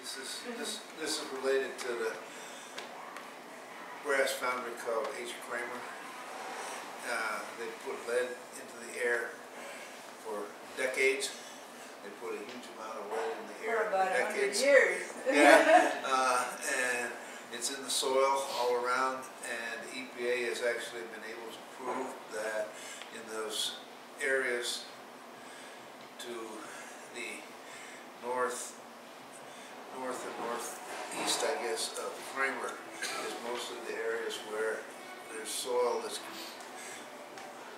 This is related to the brass foundry called H.P.R.R.O. They put lead into the air for decades. They put a huge amount of lead in the air for about for decades. 100 years. Yeah, and it's in the soil all around, and the EPA has actually been able to prove that in those areas to the north and northeast, I guess, of Kramer is mostly the areas where there's soil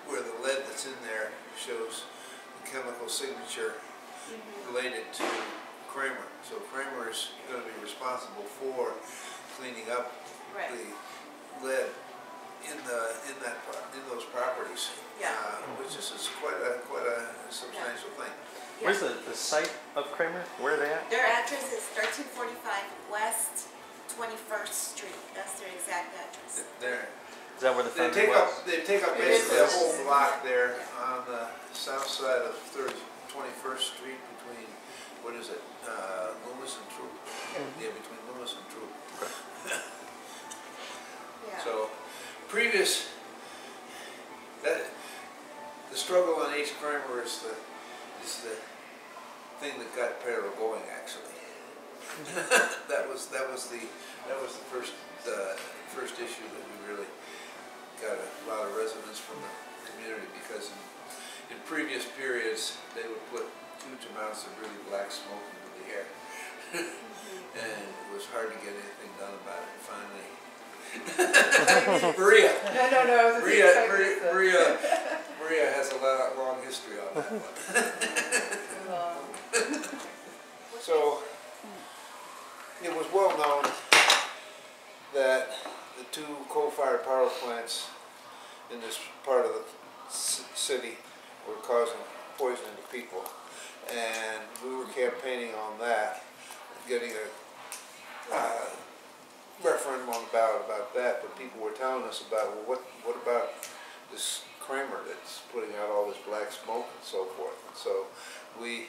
where the lead that's in there shows the chemical signature related to Kramer. So Kramer is going to be responsible for cleaning up the lead in those properties, which is quite a substantial thing. Yeah. Where's the site of Kramer? Where are they at? Their address is 1345 West 21st Street. That's their exact address. There. Is that where the foundry was? They take up basically a whole block there on the south side of 21st Street between, what is it, Loomis and Troop? Yeah, between Loomis and Troop. So, the struggle on H.P.R.R.O. is the thing that got P.E.R.R.O going, actually. that was the first issue that we really got a lot of resonance from the community, because in previous periods they would put huge amounts of really black smoke into the air, and it was hard to get anything done about it. Finally, Maria has a long history on that one. So it was well known that the two coal-fired power plants in this part of the city were causing poisoning to people, and we were campaigning on that, getting a referendum on the ballot about that, but people were telling us about, well, what about this Kramer that's putting out all this black smoke and so forth. And so we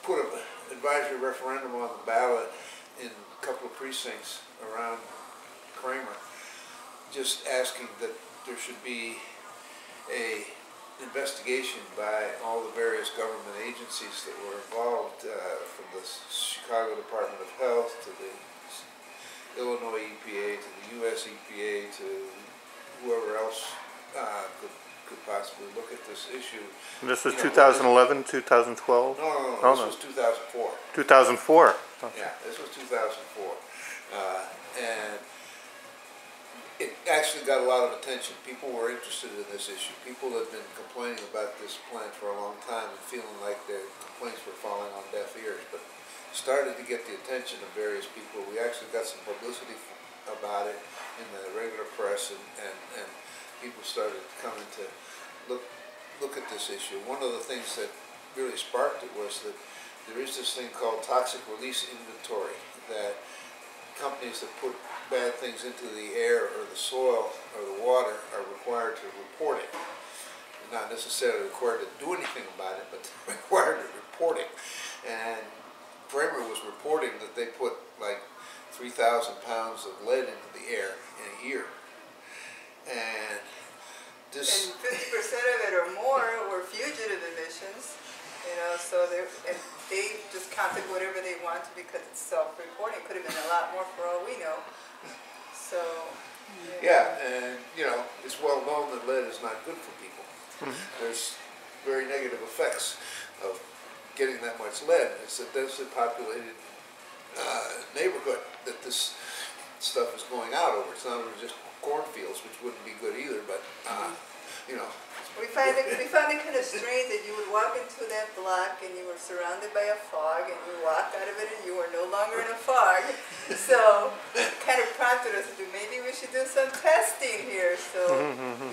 put an advisory referendum on the ballot in a couple of precincts around Kramer, just asking that there should be a investigation by all the various government agencies that were involved, from the Chicago Department of Health to the Illinois EPA to the U.S. EPA to whoever else could possibly look at this issue. And this was 2011, 2012? No, this was 2004. 2004? Okay. Yeah, this was 2004. And it actually got a lot of attention. People were interested in this issue. People had been complaining about this plant for a long time and feeling like their complaints were falling on deaf ears, but started to get the attention of various people. We actually got some publicity about it in the regular press, and people started coming to look at this issue. One of the things that really sparked it was that there is this thing called toxic release inventory, that companies that put bad things into the air or the soil or the water are required to report it. They're not necessarily required to do anything about it, but they're required to report it. And P.E.R.R.O was reporting that they put like 3,000 pounds of lead into the air in a year. And this... And 50% of it or more were fugitive emissions, you know, so they just counted whatever they wanted because it's self-reporting. It could have been a lot more for all we know. So... Yeah, and you know, it's well known that lead is not good for people. There's very negative effects of getting that much lead. It's a densely populated neighborhood that this stuff is going out over. It's not just cornfields, which wouldn't be good either, but you know. We found it kind of strange that you would walk into that block and you were surrounded by a fog, and you walked out of it and you were no longer in a fog. So it kind of prompted us to do, maybe we should do some testing here. So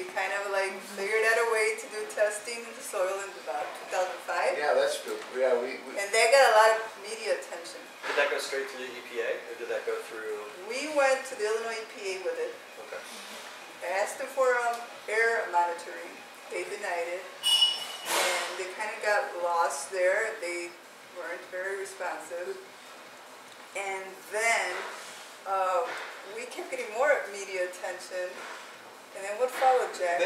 we kind of like figured out a way to do testing in the soil in about 2005. Yeah, that's true. Yeah, and that got a lot of media attention. Did that go straight to the EPA, or did that go through? We went to the Illinois EPA with it. Okay. I asked them for air monitoring. They denied it, and they kind of got lost there. They weren't very responsive. And then we kept getting more media attention. And then what followed, Jack?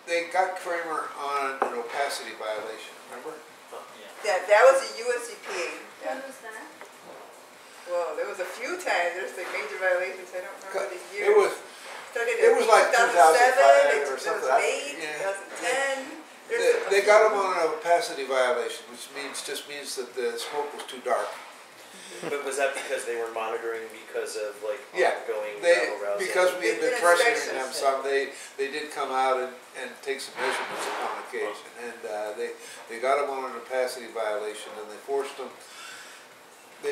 They got Kramer on an opacity violation, remember? That was a US EPA. When was that? Well, there was a few times. There's like major violations. I don't remember the year. It was like 2005 or something. 2008, 2010. They got him on an opacity violation, which just means that the smoke was too dark. But was that because they were monitoring because of like ongoing arousal? Because we had been pressuring them some, they did come out and take some measurements upon occasion. And they got them on an opacity violation, and they've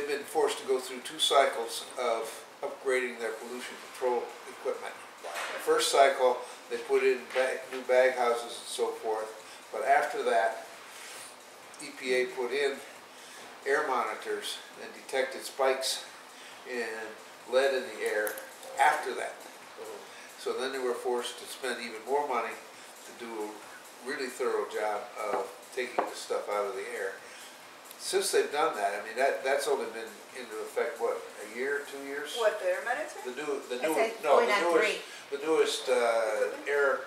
been forced to go through 2 cycles of upgrading their pollution control equipment. The first cycle, they put in new bag houses and so forth, but after that, EPA put in air monitors and detected spikes in lead in the air after that. So then they were forced to spend even more money to do a really thorough job of taking the stuff out of the air. Since they've done that, I mean, that's only been into effect, what, a year, 2 years? What, the air monitor? The newest air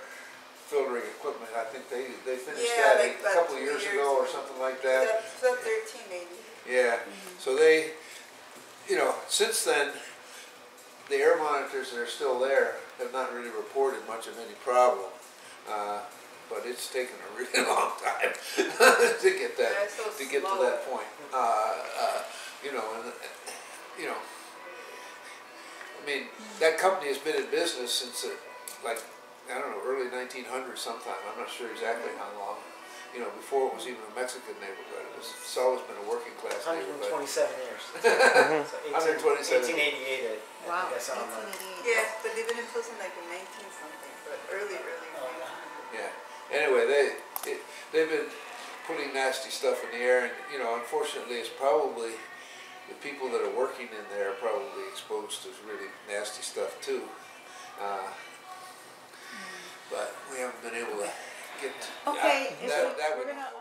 filtering equipment. I think they finished Yeah, that like a couple of years ago or something like that. 2013 maybe. Yeah, so they, since then, the air monitors that are still there have not really reported much of any problem. But it's taken a really long time to get to that point. I mean, that company has been in business since early 1900s sometime. I'm not sure exactly how long. Before it was even a Mexican neighborhood. It's always been a working class neighborhood. 127 years. So 127. 1888, Wow, I guess. 1888. Yeah, but they've been in Pilsen like in 19 something, but early. Yeah. Anyway, they've been putting nasty stuff in the air, and unfortunately, it's probably the people that are working in there are probably exposed to really nasty stuff too. But we haven't been able to get Okay, that we're would gonna